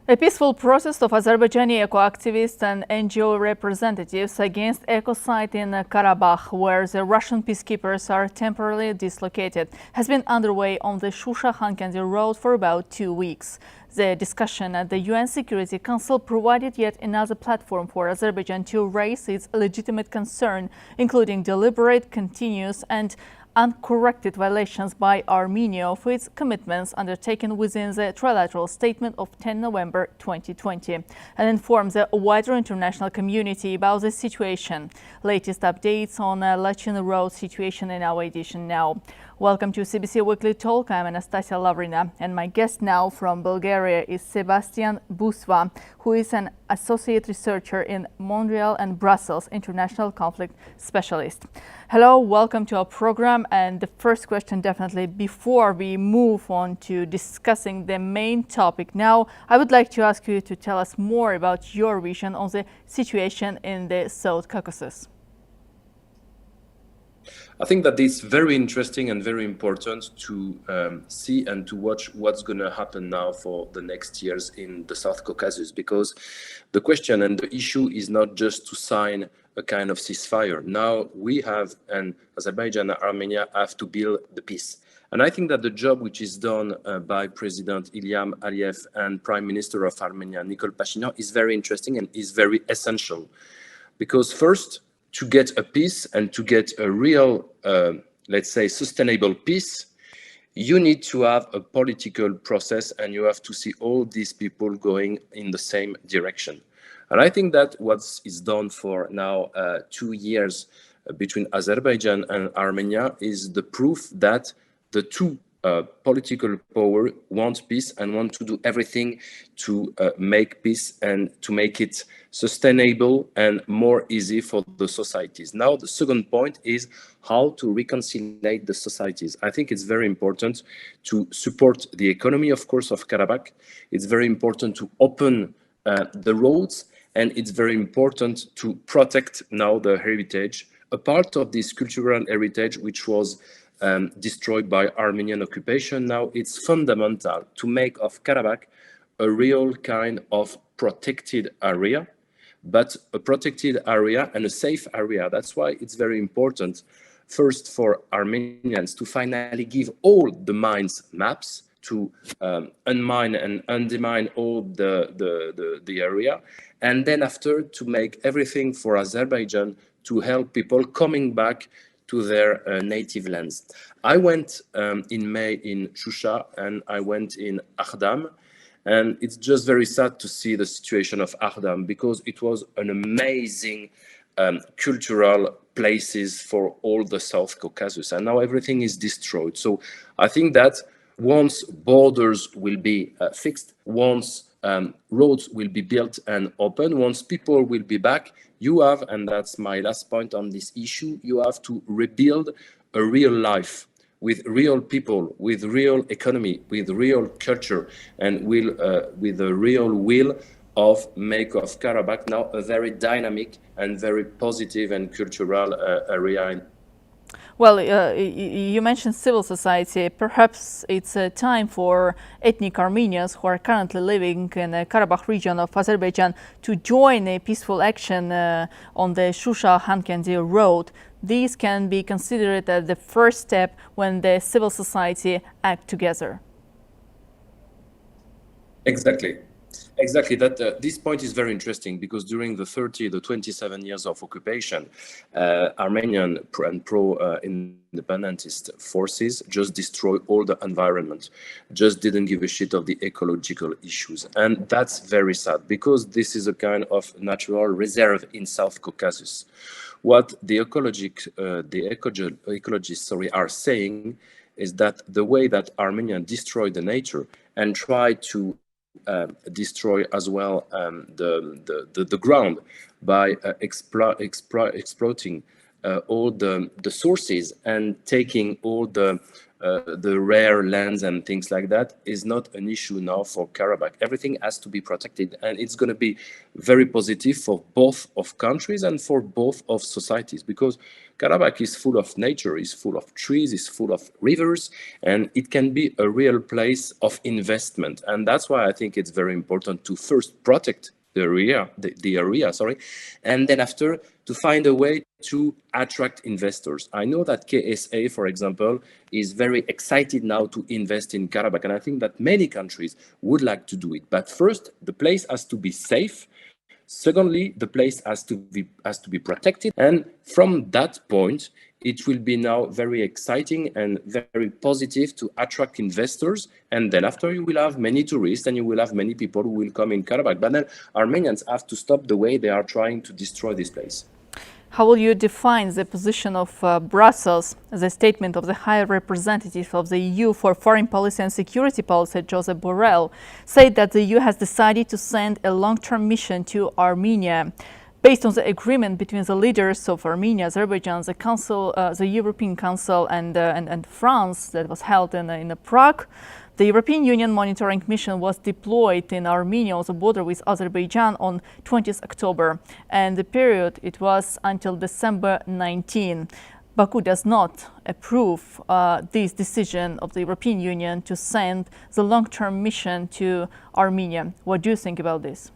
A peaceful protest of Azerbaijani eco-activists and NGO representatives against ecocide in Karabakh, where the Russian peacekeepers are temporarily dislocated, has been underway on the Shusha-Khankendi road for about 2 weeks. The discussion at the UN Security Council provided yet another platform for Azerbaijan to raise its legitimate concern, including deliberate, continuous and uncorrected violations by Armenia of its commitments undertaken within the trilateral statement of 10 November 2020 and inform the wider international community about the situation. Latest updates on Lachin road situation in our edition now. Welcome to CBC Weekly Talk. I'm Anastasia Lavrina, and my guest now from Bulgaria is Sebastian Busva, who is an associate researcher in Montreal and Brussels international conflict specialist. Hello, welcome to our program. And the first question, definitely, before we move on to discussing the main topic now, I would like to ask you to tell us more about your vision on the situation in the South Caucasus. I think that it's very interesting and very important to see and to watch what's going to happen now for the next years in the South Caucasus, because the question and the issue is not just to sign a kind of ceasefire. Now we have, and Azerbaijan and Armenia have to build the peace. And I think that the job which is done by President Ilham Aliyev and Prime Minister of Armenia, Nikol Pashinyan, is very interesting and is very essential. Because first, to get a peace and to get a real, let's say, sustainable peace, you need to have a political process and you have to see all these people going in the same direction. And I think that what is done for now 2 years between Azerbaijan and Armenia is the proof that the two political power want peace and want to do everything to make peace and to make it sustainable and more easy for the societies. Now, the second point is how to reconcile the societies. I think it's very important to support the economy, of course, of Karabakh. It's very important to open the roads, and it's very important to protect now the heritage, a part of this cultural heritage which was destroyed by Armenian occupation. Now it's fundamental to make of Karabakh a real kind of protected area, but a protected area and a safe area. That's why it's very important, first for Armenians to finally give all the mines maps to unmine and undermine all the area, and then after to make everything for Azerbaijan to help people coming back to their native lands. I went in May in Shusha and I went in Akhdam, and it's just very sad to see the situation of Akhdam because it was an amazing cultural places for all the South Caucasus, and now everything is destroyed. So I think that once borders will be fixed, once roads will be built and open, once people will be back, you have, and that's my last point on this issue, you have to rebuild a real life with real people, with real economy, with real culture, and with a real will of make of Karabakh now a very dynamic and very positive and cultural area. Well, you mentioned civil society. Perhaps it's a time for ethnic Armenians who are currently living in the Karabakh region of Azerbaijan to join a peaceful action on the Shusha-Khankendi road. These can be considered as the first step when the civil society act together. Exactly. That this point is very interesting because during the 27 years of occupation, Armenian and pro-independentist forces just destroy all the environment, just didn't give a shit of the ecological issues, and that's very sad because this is a kind of natural reserve in South Caucasus. What the ecologists are saying is that the way that Armenia destroyed the nature and tried to destroy as well the ground by exploiting all the sources and taking all the rare lands and things like that is not an issue now for Karabakh. Everything has to be protected, and it's going to be very positive for both of countries and for both of societies, because Karabakh is full of nature, is full of trees, is full of rivers, and it can be a real place of investment. And that's why I think it's very important to first protect the area, and then after to find a way to attract investors. I know that KSA, for example, is very excited now to invest in Karabakh, and I think that many countries would like to do it. But first, the place has to be safe. Secondly, the place has to be protected, and from that point, it will be now very exciting and very positive to attract investors. And then after, you will have many tourists and you will have many people who will come in Karabakh. But then Armenians have to stop the way they are trying to destroy this place. How will you define the position of Brussels? The statement of the High Representative of the EU for Foreign Policy and Security Policy, Josep Borrell, said that the EU has decided to send a long-term mission to Armenia. Based on the agreement between the leaders of Armenia, Azerbaijan, the Council, the European Council, and France that was held in Prague, the European Union monitoring mission was deployed in Armenia on the border with Azerbaijan on 20th October, and the period it was until December 19. Baku does not approve this decision of the European Union to send the long-term mission to Armenia. What do you think about this?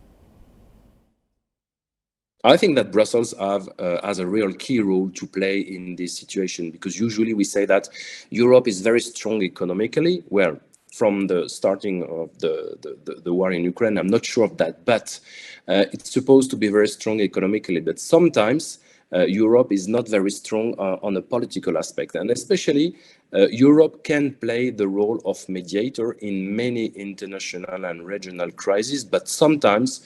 I think that Brussels has a real key role to play in this situation, because usually we say that Europe is very strong economically. Well, from the starting of the war in Ukraine, I'm not sure of that, but it's supposed to be very strong economically. But sometimes Europe is not very strong on a political aspect, and especially Europe can play the role of mediator in many international and regional crises, but sometimes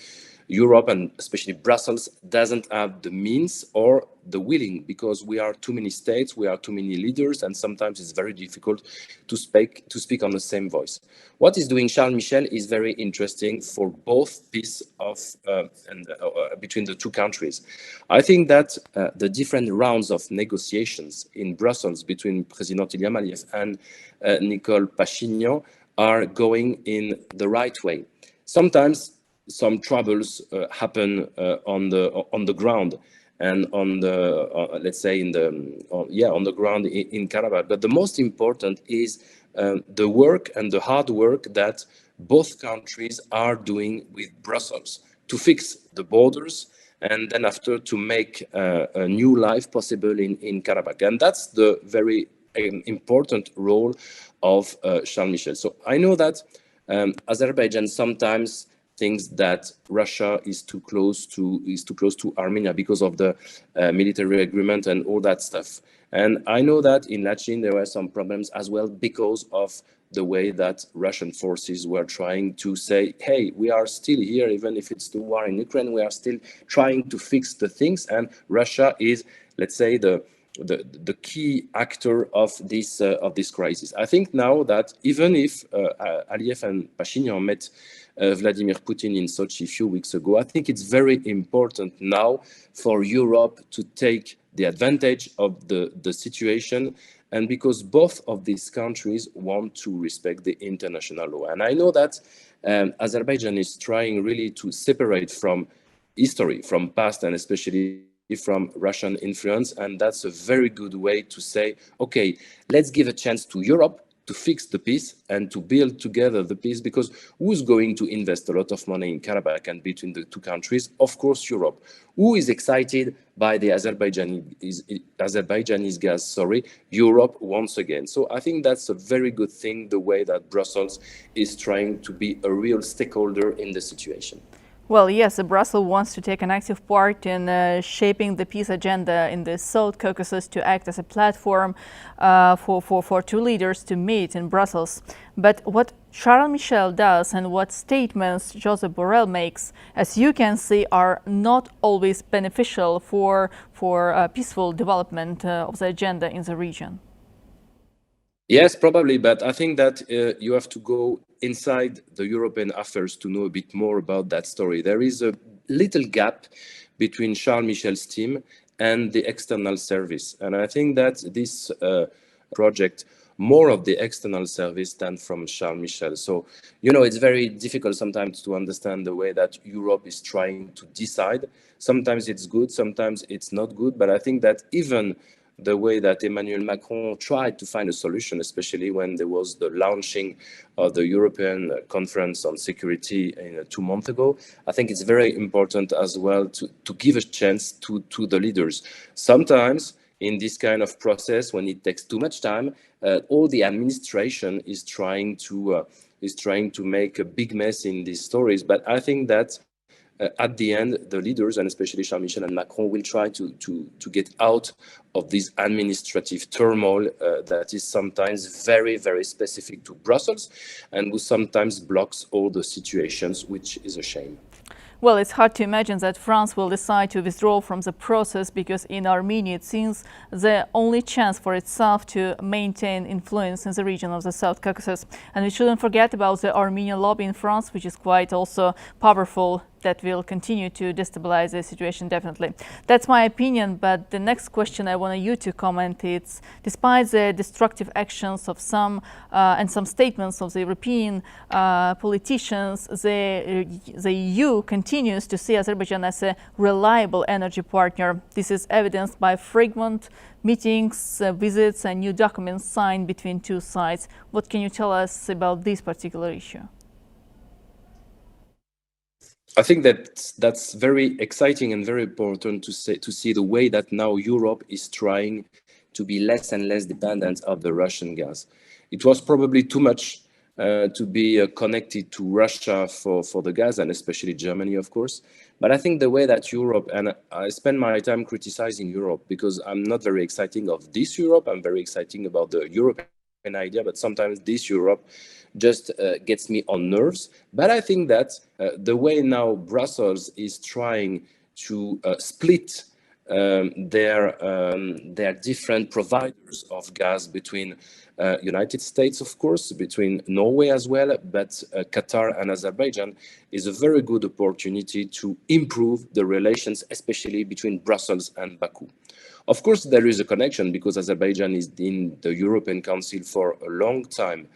Europe, and especially Brussels, doesn't have the means or the willing, because we are too many states, we are too many leaders, and sometimes it's very difficult to speak on the same voice. What is doing Charles Michel is very interesting for both peace between the two countries. I think that the different rounds of negotiations in Brussels between President Ilham Aliyev and Nicole Pashinyan are going in the right way. Sometimes some troubles happen on the ground and on the let's say on the ground in Karabakh. But the most important is the work and the hard work that both countries are doing with Brussels to fix the borders, and then after to make a new life possible in Karabakh. And that's the very important role of Charles Michel. So I know that Azerbaijan sometimes thinks that Russia is too close to Armenia because of the military agreement and all that stuff. And I know that in Lachin there were some problems as well because of the way that Russian forces were trying to say, hey, we are still here, even if it's the war in Ukraine, we are still trying to fix the things. And Russia is, let's say, the key actor of this crisis. I think now that even if Aliyev and Pashinyan met Vladimir Putin in Sochi a few weeks ago, I think it's very important now for Europe to take the advantage of the situation, and because both of these countries want to respect the international law. And I know that Azerbaijan is trying really to separate from history, from past, and especially from Russian influence. And that's a very good way to say, okay, let's give a chance to Europe to fix the peace and to build together the peace, because who's going to invest a lot of money in Karabakh and between the two countries? Of course, Europe. Who is excited by the Azerbaijanese gas? Europe once again. So I think that's a very good thing, the way that Brussels is trying to be a real stakeholder in the situation. Well, yes, Brussels wants to take an active part in shaping the peace agenda in the South Caucasus, to act as a platform for two leaders to meet in Brussels. But what Charles Michel does and what statements Josep Borrell makes, as you can see, are not always beneficial for peaceful development of the agenda in the region. Yes, probably, but I think that you have to go inside the European affairs to know a bit more about that story. There is a little gap between Charles Michel's team and the external service. And I think that this project more of the external service than from Charles Michel. So, it's very difficult sometimes to understand the way that Europe is trying to decide. Sometimes it's good, sometimes it's not good. But I think that even the way that Emmanuel Macron tried to find a solution, especially when there was the launching of the European Conference on Security 2 months ago, I think it's very important as well to give a chance to the leaders. Sometimes in this kind of process, when it takes too much time, all the administration is trying to make a big mess in these stories. But I think that at the end, the leaders, and especially Charles Michel and Macron, will try to get out of this administrative turmoil that is sometimes very, very specific to Brussels and who sometimes blocks all the situations, which is a shame. Well, it's hard to imagine that France will decide to withdraw from the process, because in Armenia it seems the only chance for itself to maintain influence in the region of the South Caucasus. And we shouldn't forget about the Armenian lobby in France, which is quite also powerful, that will continue to destabilize the situation, definitely. That's my opinion, but the next question I want you to comment is, despite the destructive actions of some and some statements of the European politicians, the EU continues to see Azerbaijan as a reliable energy partner. This is evidenced by frequent meetings, visits and new documents signed between two sides. What can you tell us about this particular issue? I think that that's very exciting and very important to see the way that now Europe is trying to be less and less dependent of the Russian gas. It was probably too much to be connected to Russia for the gas, and especially Germany, of course. But I think the way that Europe, and I spend my time criticizing Europe because I'm not very exciting of this Europe. I'm very exciting about the European idea, but sometimes this Europe just gets me on nerves. But I think that the way now Brussels is trying to split their different providers of gas between United States, of course, between Norway as well, but Qatar and Azerbaijan is a very good opportunity to improve the relations, especially between Brussels and Baku. Of course, there is a connection because Azerbaijan is in the European Council for a long time.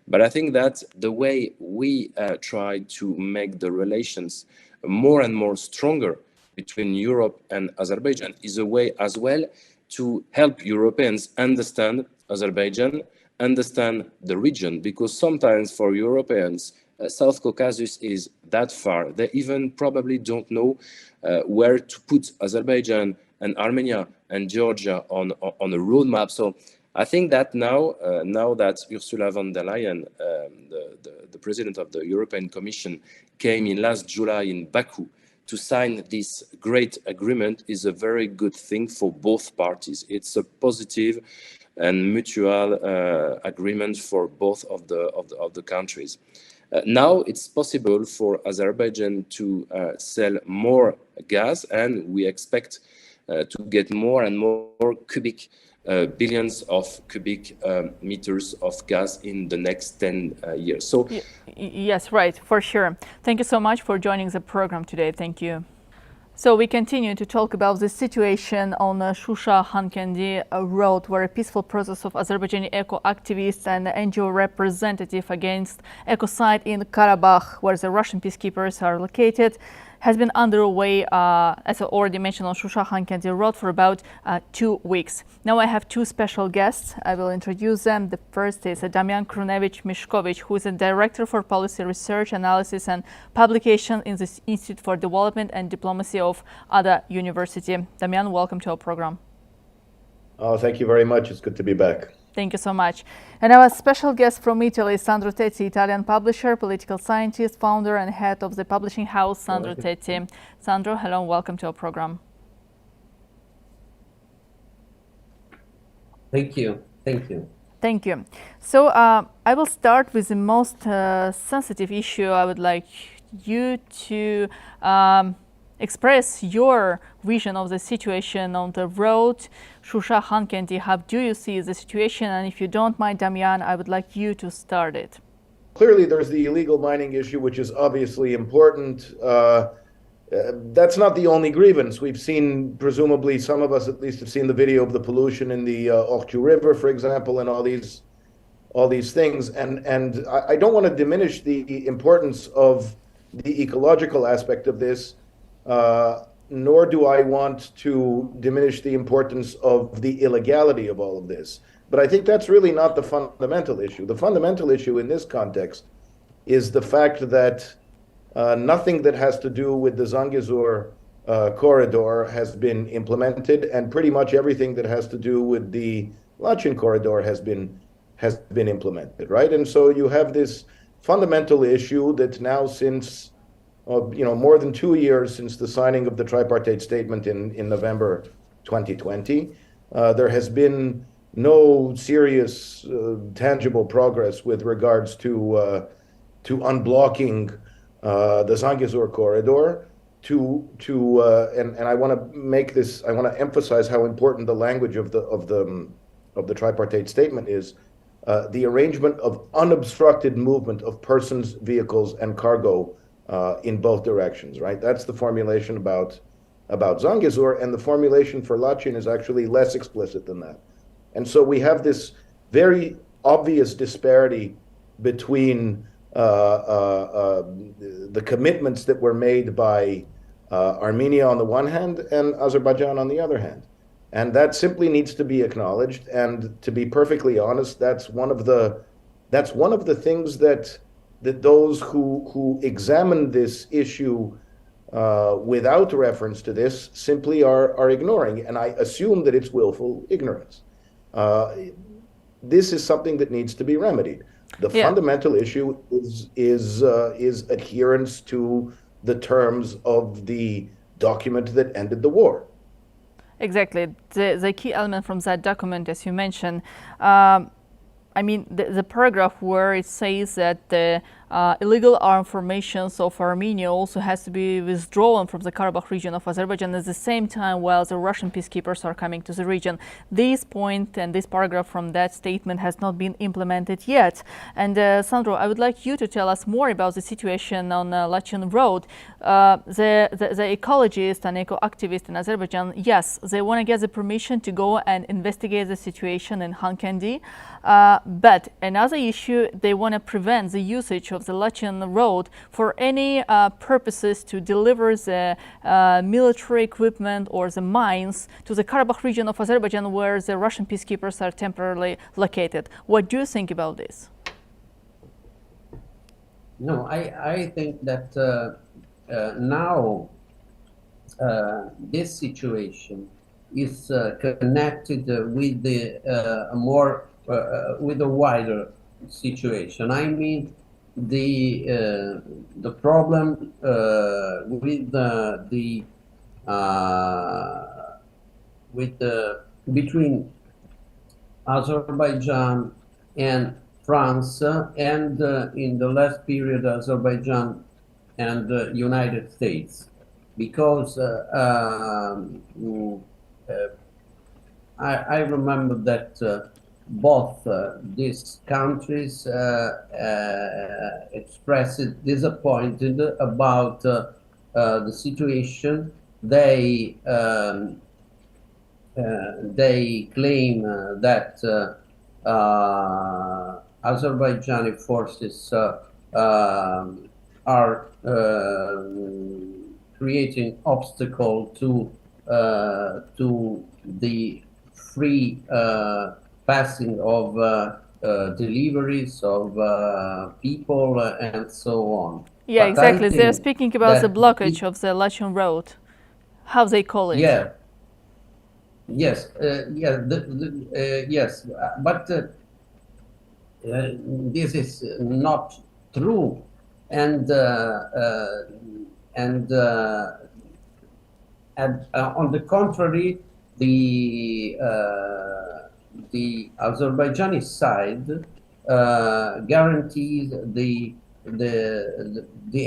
But I think that the way we try to make the relations more and more stronger between Europe and Azerbaijan is a way as well to help Europeans understand Azerbaijan, understand the region, because sometimes for Europeans, South Caucasus is that far. They even probably don't know where to put Azerbaijan and Armenia and Georgia on a roadmap. So I think that now that Ursula von der Leyen, the president of the European Commission, came in last July in Baku to sign this great agreement, is a very good thing for both parties. It's a positive and mutual agreement for both of the countries. Now it's possible for Azerbaijan to sell more gas, and we expect to get more and more billions of cubic meters of gas in the next 10 years. So, yes, right, for sure. Thank you so much for joining the program today. Thank you. So we continue to talk about the situation on Shusha-Khankendi road, where a peaceful protest of Azerbaijani eco-activists and NGO representative against ecocide in Karabakh, where the Russian peacekeepers are located, has been underway, as I already mentioned, on Shusha-Khankendi road for about 2 weeks. Now I have two special guests. I will introduce them. The first is Damian Krunevich-Mishkovich, who is a director for policy research, analysis and publication in the Institute for Development and Diplomacy of Ada University. Damian, welcome to our program. Oh, thank you very much. It's good to be back. Thank you so much. And our special guest from Italy, Sandro Tetti, Italian publisher, political scientist, founder and head of the publishing house, Sandro Tetti. Sandro, hello and welcome to our program. Thank you. Thank you. Thank you. So I will start with the most sensitive issue. I would like you to express your vision of the situation on the road, Shusha-Khankendi. How do you see the situation? And if you don't mind, Damian, I would like you to start it. Clearly, there's the illegal mining issue, which is obviously important. That's not the only grievance. We've seen, presumably, some of us at least have seen the video of the pollution in the Orchu River, for example, and all these things. And I don't want to diminish the importance of the ecological aspect of this, nor do I want to diminish the importance of the illegality of all of this. But I think that's really not the fundamental issue. The fundamental issue in this context is the fact that nothing that has to do with the Zangezur corridor has been implemented, and pretty much everything that has to do with the Lachin corridor has been implemented, right? And so you have this fundamental issue that now, since more than 2 years since the signing of the tripartite statement in November 2020, there has been no serious tangible progress with regards to unblocking the Zangezur corridor. And I want to make this. I want to emphasize how important the language of the tripartite statement is. The arrangement of unobstructed movement of persons, vehicles, and cargo in both directions. Right. That's the formulation about Zangezur, and the formulation for Lachin is actually less explicit than that. And so we have this very obvious disparity between the commitments that were made by Armenia on the one hand and Azerbaijan on the other hand. And that simply needs to be acknowledged. And to be perfectly honest, that's one of the things that those who examine this issue without reference to this simply are ignoring. And I assume that it's willful ignorance. This is something that needs to be remedied. The fundamental issue is adherence to the terms of the document that ended the war. Exactly. The key element from that document, as you mentioned, the paragraph where it says that the illegal armed formations of Armenia also has to be withdrawn from the Karabakh region of Azerbaijan at the same time while the Russian peacekeepers are coming to the region. This point and this paragraph from that statement has not been implemented yet. And Sandro, I would like you to tell us more about the situation on Lachin Road. The ecologists and eco-activists in Azerbaijan, yes, they want to get the permission to go and investigate the situation in Hankandi. But another issue, they want to prevent the usage of the Lachin Road for any purposes to deliver the military equipment or the mines to the Karabakh region of Azerbaijan, where the Russian peacekeepers are temporarily located. What do you think about this? No, I think that now this situation is connected with the with a wider situation. I mean, the problem between Azerbaijan and France, and in the last period Azerbaijan and United States, because I remember that both these countries expressed disappointed about the situation. They claim that Azerbaijani forces are creating obstacle to the free passing of deliveries of people and so on. Yeah, but exactly. They're speaking about the blockage of the Lachin Road. How they call it? Yeah. Yes. Yes. But this is not true, and on the contrary, the Azerbaijani side guarantees the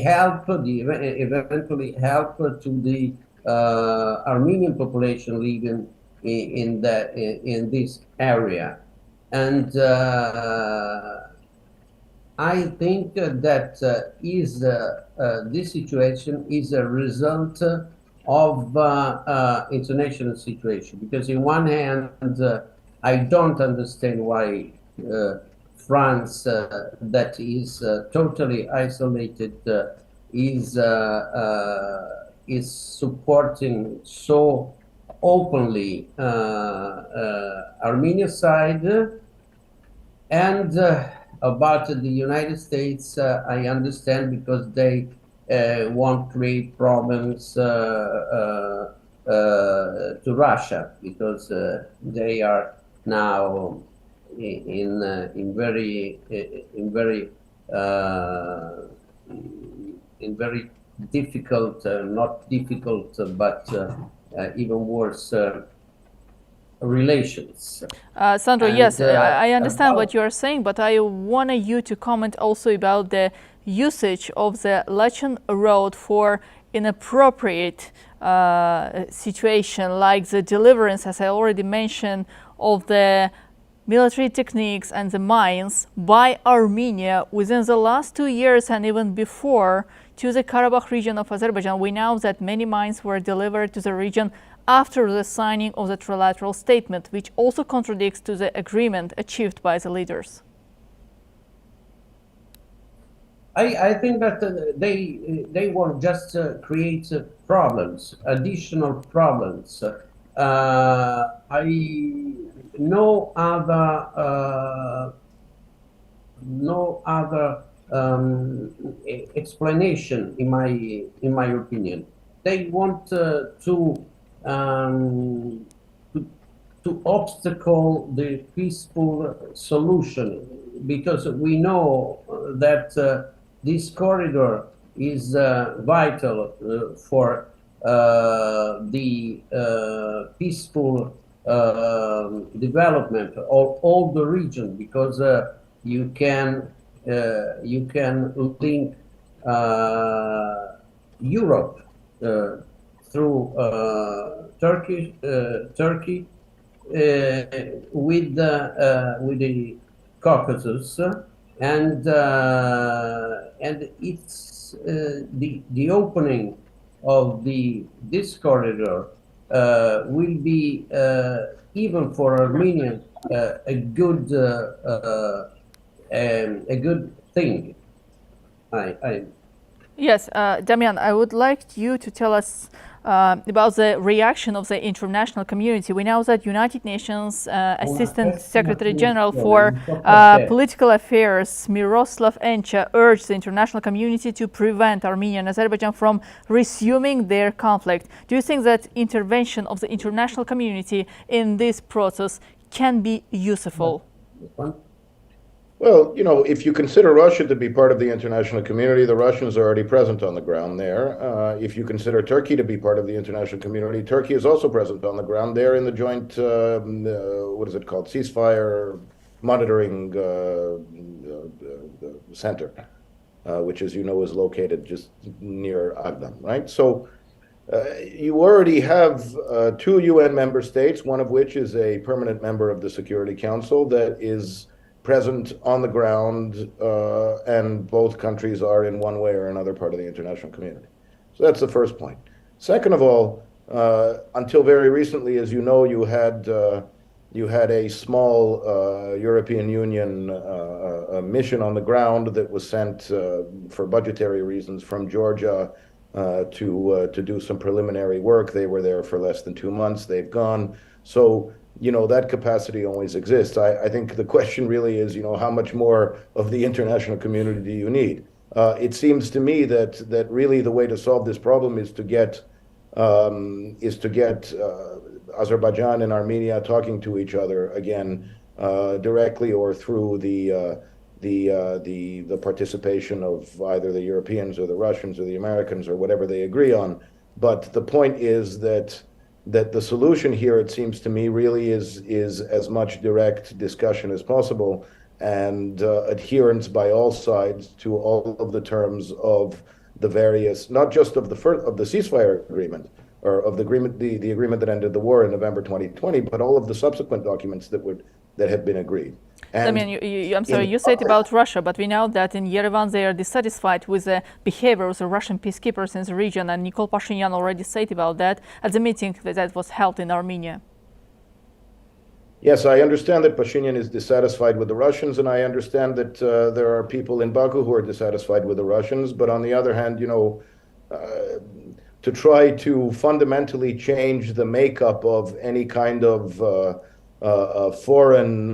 help, eventually help to the Armenian population living in this area, and I think that is this situation is a result of international situation. Because in one hand, I don't understand why France, that is totally isolated, is supporting so openly Armenia side, and about the United States, I understand, because they won't create problems to Russia, because they are now in very difficult, not difficult, but even worse relations. Sandro, And, yes, I understand what about- you are saying, but I wanted you to comment also about the usage of the Lachin road for inappropriate situation, like the deliverance, as I already mentioned, of the military techniques and the mines by Armenia within the last 2 years and even before to the Karabakh region of Azerbaijan. We know that many mines were delivered to the region after the signing of the trilateral statement, which also contradicts to the agreement achieved by the leaders. I think that they will just create problems, additional problems. I no other explanation in my opinion. They want to obstacle the peaceful solution, because we know that this corridor is vital for the peaceful development of all the region, because you can link Europe through Turkey with the Caucasus, and it's the opening of this corridor will be even for Armenia a good thing. Yes, Damian, I would like you to tell us about the reaction of the international community. We know that United Nations Assistant Secretary General for Political Affairs, Miroslav Encha, urged the international community to prevent Armenia and Azerbaijan from resuming their conflict. Do you think that intervention of the international community in this process can be useful? Well, you know, if you consider Russia to be part of the international community, the Russians are already present on the ground there. If you consider Turkey to be part of the international community, Turkey is also present on the ground there in the joint, what is it called, ceasefire monitoring center, which, as you know, is located just near Agdam, right? So you already have 2 UN member states, one of which is a permanent member of the Security Council that is present on the ground, and both countries are in one way or another part of the international community. So that's the first point. Second of all, until very recently, as you know, you had a small European Union mission on the ground that was sent for budgetary reasons from Georgia to do some preliminary work. They were there for less than 2 months. They've gone. So, you know, that capacity always exists. I think the question really is, you know, how much more of the international community do you need? It seems to me that really the way to solve this problem is to get Azerbaijan and Armenia talking to each other again, directly or through the participation of either the Europeans or the Russians or the Americans or whatever they agree on. But the point is that the solution here, it seems to me, really is as much direct discussion as possible, and adherence by all sides to all of the terms of the various, not just of the ceasefire agreement, or of the agreement that ended the war in November 2020, but all of the subsequent documents that that have been agreed. I mean, I'm sorry, you said about Russia, but we know that in Yerevan they are dissatisfied with the behavior of the Russian peacekeepers in the region, and Nikol Pashinyan already said about that at the meeting that was held in Armenia. Yes, I understand that Pashinyan is dissatisfied with the Russians, and I understand that there are people in Baku who are dissatisfied with the Russians. But on the other hand, to try to fundamentally change the makeup of any kind of foreign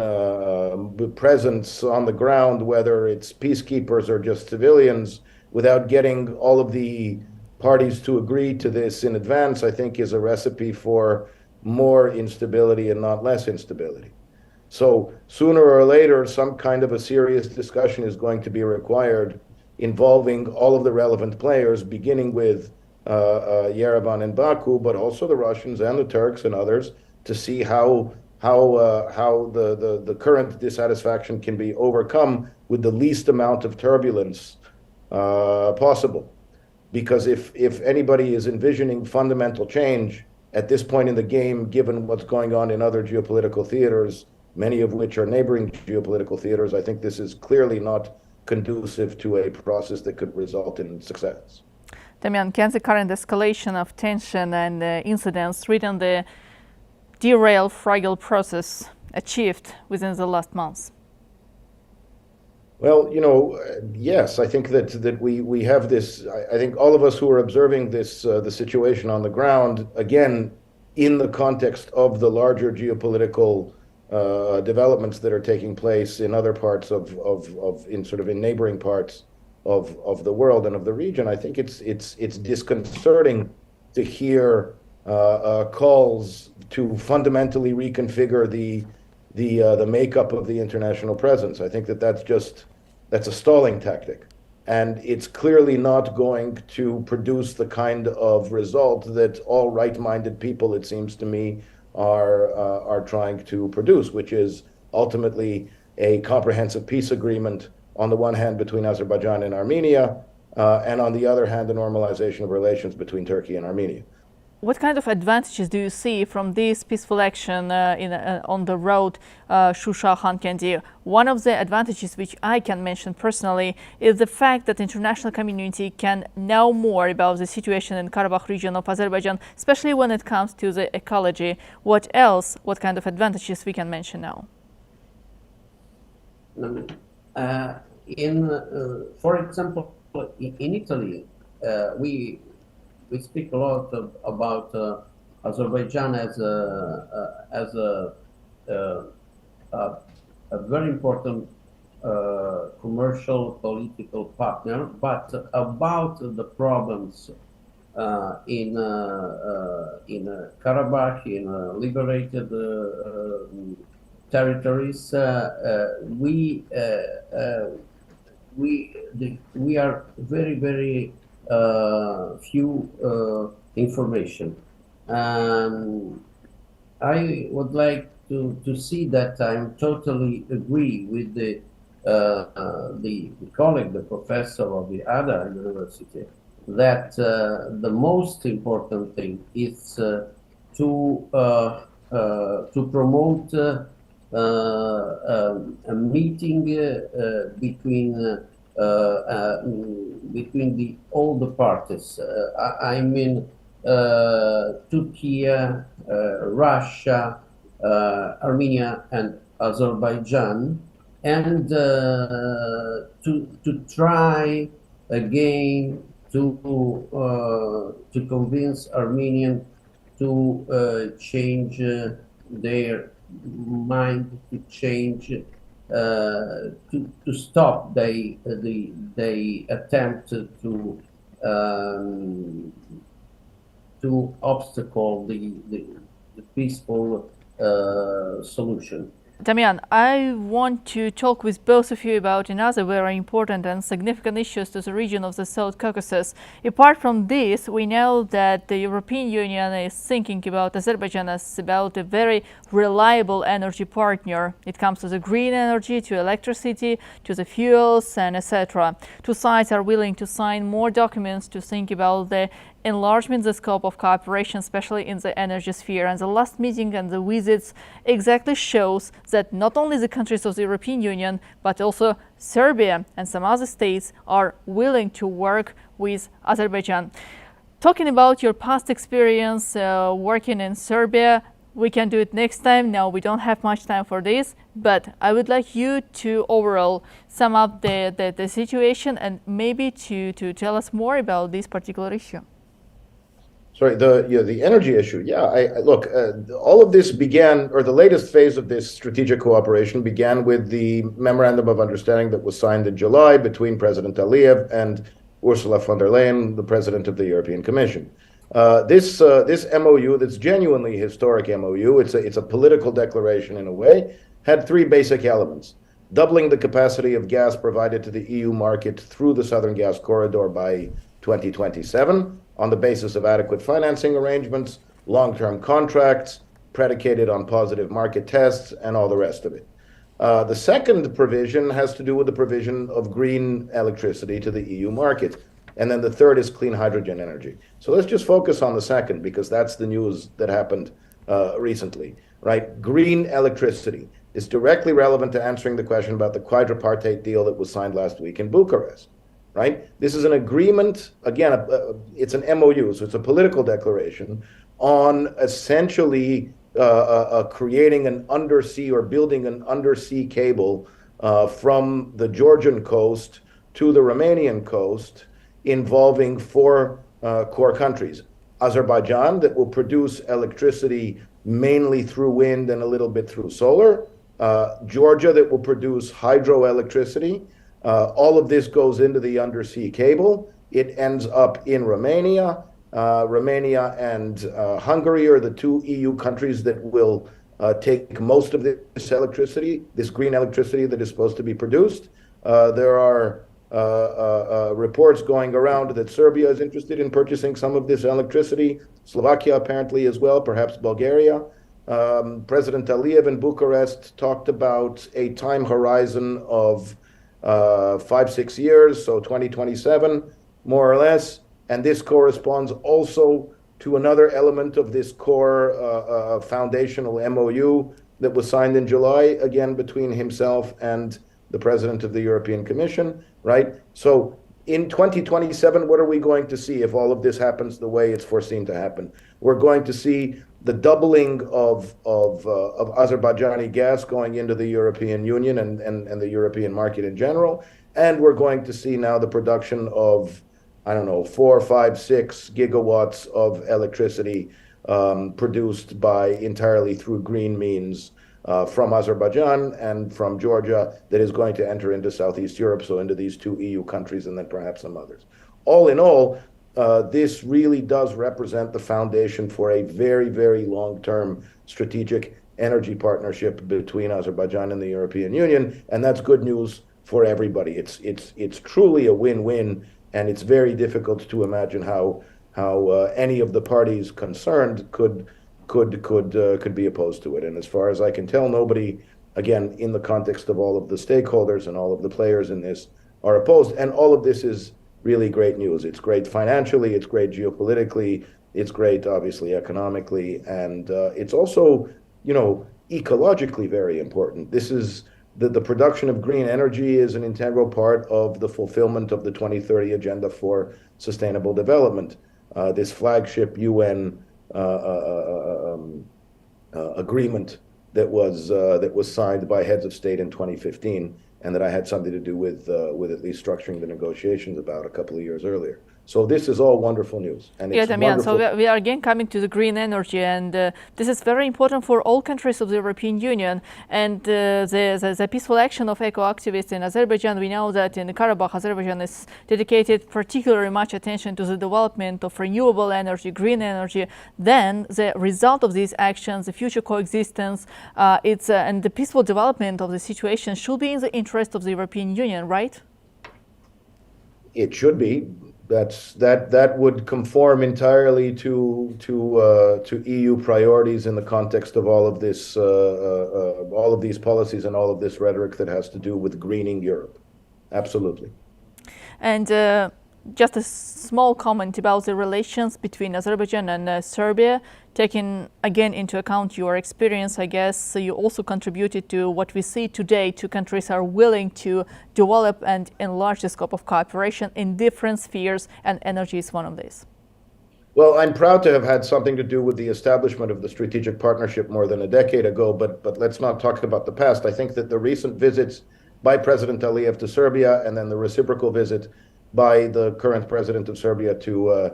presence on the ground, whether it's peacekeepers or just civilians, without getting all of the parties to agree to this in advance, I think is a recipe for more instability and not less instability. So sooner or later, some kind of a serious discussion is going to be required involving all of the relevant players, beginning with Yerevan and Baku, but also the Russians and the Turks and others, to see how the current dissatisfaction can be overcome with the least amount of turbulence possible. Because if anybody is envisioning fundamental change at this point in the game, given what's going on in other geopolitical theaters, many of which are neighboring geopolitical theaters, I think this is clearly not conducive to a process that could result in success. Damian, can the current escalation of tension and incidents threaten the derailed fragile process achieved within the last months? Well, yes, I think that we have this. I think all of us who are observing this, the situation on the ground, again, in the context of the larger geopolitical developments that are taking place in other parts in neighboring parts of the world and of the region, I think it's disconcerting to hear calls to fundamentally reconfigure the makeup of the international presence. I think that's a stalling tactic, and it's clearly not going to produce the kind of result that all right-minded people, it seems to me, are trying to produce, which is ultimately a comprehensive peace agreement on the one hand between Azerbaijan and Armenia, and on the other hand the normalization of relations between Turkey and Armenia. What kind of advantages do you see from this peaceful action on the road Shusha-Khankendi? One of the advantages which I can mention personally is the fact that the international community can know more about the situation in Karabakh region of Azerbaijan, especially when it comes to the ecology. What else, what kind of advantages we can mention now? For example, in Italy, we speak a lot about Azerbaijan as a very important commercial political partner, but about the problems in Karabakh, in liberated territories, we are very few information. I would like to see that I totally agree with the colleague, the professor of the other university, that the most important thing is to promote a meeting between all the parties. I mean, Turkey, Russia, Armenia, and Azerbaijan, and to try again to convince Armenian to change their mind, to change. To stop they attempt to obstacle the peaceful solution. Damian, I want to talk with both of you about another very important and significant issues to the region of the South Caucasus. Apart from this, we know that the European Union is thinking about Azerbaijan as about a very reliable energy partner. It comes to the green energy, to electricity, to the fuels, and etc. Two sides are willing to sign more documents to think about the enlarging the scope of cooperation, especially in the energy sphere. And the last meeting and the visits exactly shows that not only the countries of the European Union, but also Serbia and some other states are willing to work with Azerbaijan. Talking about your past experience working in Serbia, we can do it next time. Now we don't have much time for this, but I would like you to overall sum up the situation and maybe to tell us more about this particular issue. Sorry, the energy issue. Yeah, look, all of this began, or the latest phase of this strategic cooperation began with the memorandum of understanding that was signed in July between President Aliyev and Ursula von der Leyen, the President of the European Commission. This MOU, that's genuinely historic MOU, it's a political declaration in a way, had three basic elements: doubling the capacity of gas provided to the EU market through the Southern Gas Corridor by 2027 on the basis of adequate financing arrangements, long-term contracts predicated on positive market tests, and all the rest of it. The second provision has to do with the provision of green electricity to the EU market. And then the third is clean hydrogen energy. So let's just focus on the second, because that's the news that happened recently, right? Green electricity is directly relevant to answering the question about the quadripartite deal that was signed last week in Bucharest, right? This is an agreement, again, it's an MOU, so it's a political declaration on essentially creating an undersea or building an undersea cable from the Georgian coast to the Romanian coast, involving four core countries: Azerbaijan, that will produce electricity mainly through wind and a little bit through solar; Georgia, that will produce hydroelectricity. All of this goes into the undersea cable. It ends up in Romania. Romania and Hungary are the two EU countries that will take most of this electricity, this green electricity that is supposed to be produced. There are reports going around that Serbia is interested in purchasing some of this electricity, Slovakia apparently as well, perhaps Bulgaria. President Aliyev in Bucharest talked about a time horizon of 5-6 years, so 2027, more or less. And this corresponds also to another element of this core foundational MOU that was signed in July, again between himself and the President of the European Commission, right? So in 2027, what are we going to see if all of this happens the way it's foreseen to happen? We're going to see the doubling of Azerbaijani gas going into the European Union and the European market in general. And we're going to see now the production of, I don't know, 4, 5, 6 gigawatts of electricity produced by entirely through green means from Azerbaijan and from Georgia, that is going to enter into Southeast Europe, so into these two EU countries and then perhaps some others. All in all, this really does represent the foundation for a very, very long-term strategic energy partnership between Azerbaijan and the European Union, and that's good news for everybody. It's truly a win-win, and it's very difficult to imagine how any of the parties concerned could be opposed to it. And as far as I can tell, nobody, again, in the context of all of the stakeholders and all of the players in this, are opposed. And all of this is really great news. It's great financially, it's great geopolitically, it's great, obviously, economically, and it's also, ecologically very important. This is the production of green energy is an integral part of the fulfillment of the 2030 Agenda for Sustainable Development. This flagship UN agreement that was signed by heads of state in 2015, and that I had something to do with at least structuring the negotiations about a couple of years earlier. So this is all wonderful news. And it's Damian, so we are again coming to the green energy, and this is very important for all countries of the European Union. And the peaceful action of eco-activists in Azerbaijan, we know that in Karabakh, Azerbaijan is dedicated particularly much attention to the development of renewable energy, green energy. Then the result of these actions, the future coexistence, and the peaceful development of the situation should be in the interest of the European Union, right? It should be. That would conform entirely to EU priorities in the context of all of this, all of these policies and all of this rhetoric that has to do with greening Europe. Absolutely. And just a small comment about the relations between Azerbaijan and Serbia. Taking again into account your experience, I guess you also contributed to what we see today. Two countries are willing to develop and enlarge the scope of cooperation in different spheres, and energy is one of these. Well, I'm proud to have had something to do with the establishment of the strategic partnership more than a decade ago, but let's not talk about the past. I think that the recent visits by President Aliyev to Serbia and then the reciprocal visit by the current president of Serbia to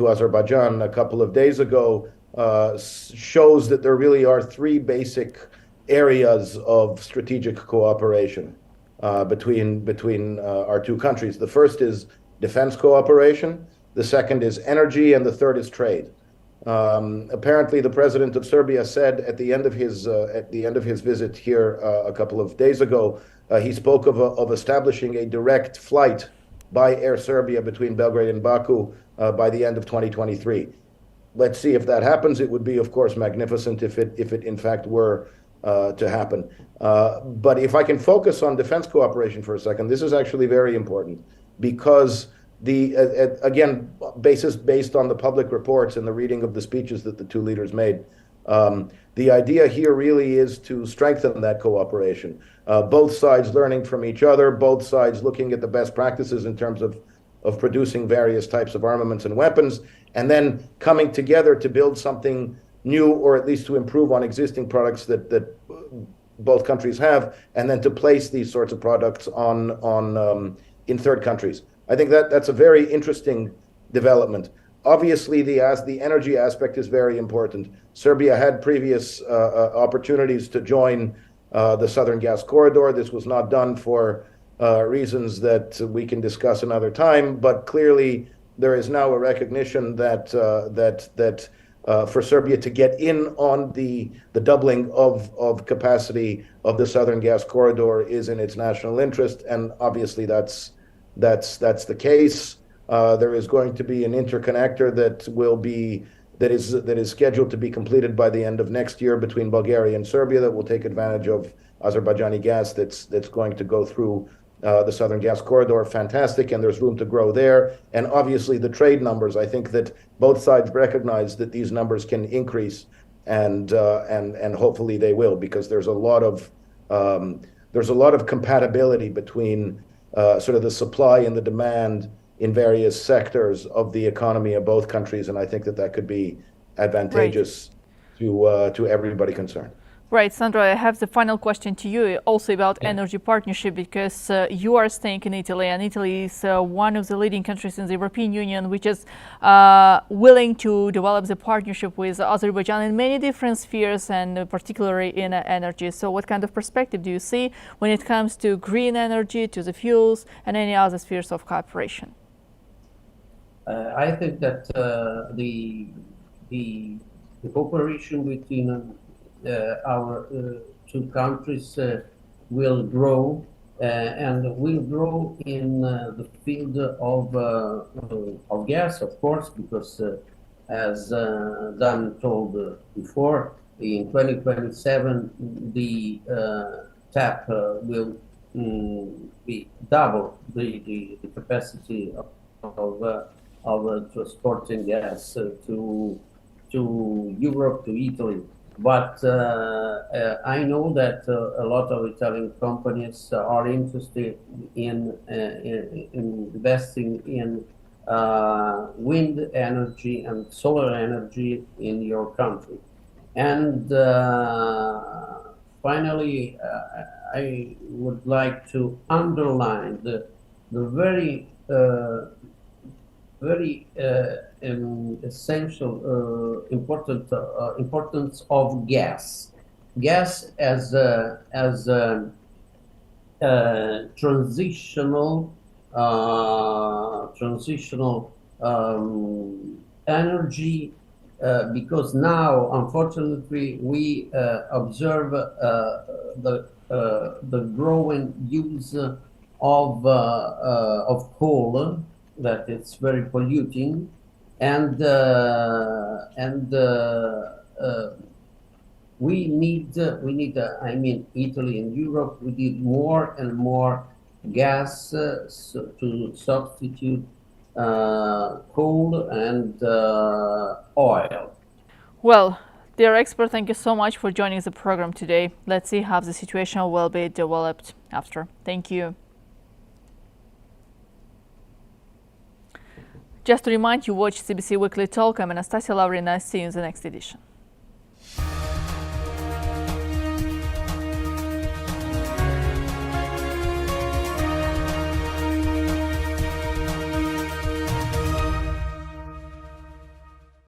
Azerbaijan a couple of days ago shows that there really are three basic areas of strategic cooperation between our two countries. The first is defense cooperation. The second is energy, and the third is trade. Apparently, the president of Serbia said at the end of his visit here a couple of days ago, he spoke of establishing a direct flight by Air Serbia between Belgrade and Baku by the end of 2023. Let's see if that happens. It would be, of course, magnificent if it in fact were to happen. But if I can focus on defense cooperation for a second, this is actually very important because again, based on the public reports and the reading of the speeches that the two leaders made, the idea here really is to strengthen that cooperation. Both sides learning from each other, both sides looking at the best practices in terms of producing various types of armaments and weapons, and then coming together to build something new, or at least to improve on existing products that both countries have, and then to place these sorts of products in third countries. I think that's a very interesting development. Obviously, the energy aspect is very important. Serbia had previous opportunities to join the Southern Gas Corridor. This was not done for reasons that we can discuss another time, but clearly there is now a recognition that for Serbia to get in on the doubling of capacity of the Southern Gas Corridor is in its national interest, and obviously that's the case. There is going to be an interconnector that is scheduled to be completed by the end of next year between Bulgaria and Serbia that will take advantage of Azerbaijani gas that's going to go through the Southern Gas Corridor. Fantastic, and there's room to grow there. And obviously the trade numbers, I think that both sides recognize that these numbers can increase, and hopefully they will, because there's a lot of compatibility between sort of the supply and the demand in various sectors of the economy of both countries, and I think that could be advantageous to everybody concerned. Right, Sandro, I have the final question to you, also about energy partnership, because you are staying in Italy, and Italy is one of the leading countries in the European Union, which is willing to develop the partnership with Azerbaijan in many different spheres, and particularly in energy. So what kind of perspective do you see when it comes to green energy, to the fuels, and any other spheres of cooperation? I think that the cooperation between our two countries will grow, and will grow in the field of gas, of course, because as Dan told before, in 2027 the tap will be double the capacity of transporting gas to Europe, to Italy. But I know that a lot of Italian companies are interested in investing in wind energy and solar energy in your country. And finally, I would like to underline the very essential importance of gas. Gas as a transitional energy, because now, unfortunately, we observe the growing use of coal, that it's very polluting, and we need I mean, Italy and Europe, we need more and more gas to substitute coal and oil. Well, dear expert, thank you so much for joining the program today. Let's see how the situation will be developed after. Thank you. Just to remind you, watch CBC Weekly Talk. I'm Anastasia Lavrina. See you in the next edition.